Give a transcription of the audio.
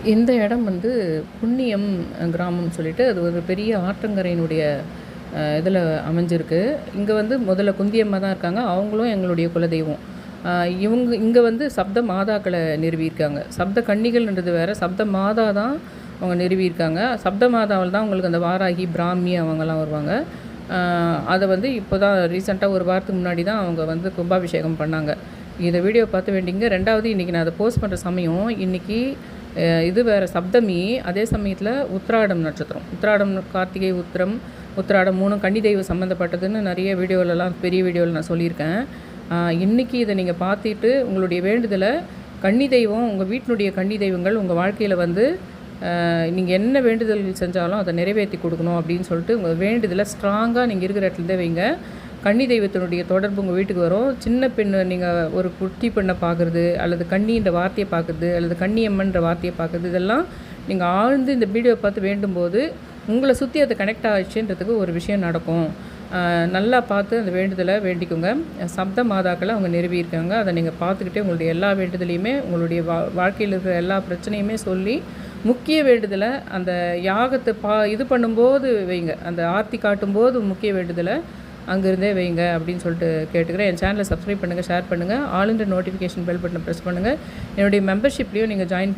இந்த இடம் வந்து புண்ணியம் கிராமம்னு சொல்லிட்டு அது ஒரு பெரிய ஆற்றங்கரையினுடைய இதில் அமைஞ்சிருக்கு. இங்கே வந்து முதல்ல குந்தியம்மா தான் இருக்காங்க. அவங்களும் எங்களுடைய குலதெய்வம். இங்கே வந்து சப்த மாதாக்களை நிறுவியிருக்காங்க. சப்த கன்னிகள்ன்றது வேறு, சப்த மாதா தான் அவங்க நிறுவியிருக்காங்க. சப்த மாதாவில் தான் உங்களுக்கு அந்த வாராகி, பிராமி அவங்கெல்லாம் வருவாங்க. அதை வந்து இப்போ தான் ரீசெண்டாக ஒரு வாரத்துக்கு முன்னாடி தான் அவங்க வந்து கும்பாபிஷேகம் பண்ணாங்க. இதை வீடியோ பார்த்து வேண்டிங்க. 2வது இன்றைக்கி நான் அதை போஸ்ட் பண்ணுற சமயம் இன்றைக்கி இது வேறு சப்தமி, அதே சமயத்தில் உத்திராடம் நட்சத்திரம், உத்திராடம் கார்த்திகை உத்திரம் உத்திராடம் 3 கன்னி தெய்வம் சம்மந்தப்பட்டதுன்னு நிறைய வீடியோலலாம் பெரிய வீடியோவில் நான் சொல்லியிருக்கேன். இன்றைக்கி இதை நீங்கள் பார்த்துட்டு உங்களுடைய வேண்டுதலை கன்னி தெய்வம், உங்கள் வீட்டினுடைய கன்னி தெய்வங்கள் உங்கள் வாழ்க்கையில் வந்து நீங்கள் என்ன வேண்டுதல் செஞ்சாலும் அதை நிறைவேற்றி கொடுக்கணும் அப்படின்னு சொல்லிட்டு உங்கள் வேண்டுதலை ஸ்ட்ராங்காக நீங்கள் இருக்கிற இடத்துலேருந்தே வைங்க. கன்னி தெய்வத்தினுடைய தொடர்பு உங்கள் வீட்டுக்கு வரும். சின்ன பெண் நீங்கள் ஒரு குட்டி பெண்ணை பார்க்குறது, அல்லது கன்னின்ற வார்த்தையை பார்க்குறது, அல்லது கன்னியம்மன்ற வார்த்தையை பார்க்குறது, இதெல்லாம் நீங்கள் ஆழ்ந்து இந்த வீடியோ பார்த்து வேண்டும்போது உங்களை சுற்றி அது கனெக்ட் ஆகிடுச்சுன்றதுக்கு ஒரு விஷயம் நடக்கும். நல்லா பார்த்து அந்த வேண்டுதலை வேண்டிக்கோங்க. சப்த மாதாக்களை அவங்க நிறுவியிருக்காங்க. அதை நீங்கள் பார்த்துக்கிட்டே உங்களுடைய எல்லா வேண்டுதலையுமே, உங்களுடைய வாழ்க்கையில் இருக்கிற எல்லா பிரச்சனையுமே சொல்லி, முக்கிய வேண்டுதலை அந்த யாகத்தை இது பண்ணும்போது வைங்க, அந்த ஆர்த்தி காட்டும்போது முக்கிய வேண்டுதலை அங்கேருந்தே வைங்க அப்படின்னு சொல்லிட்டு கேட்டுக்கிறேன். என் சேனலை சப்ஸ்கிரைப் பண்ணுங்கள், ஷேர் பண்ணுங்கள், ஆல் இண்டியா நோட்டிஃபிகேஷன் பெல் பட்டனை ப்ரெஸ் பண்ணுங்கள். என்னுடைய மெம்பர்ஷிப்லேயும் நீங்கள் ஜாயின்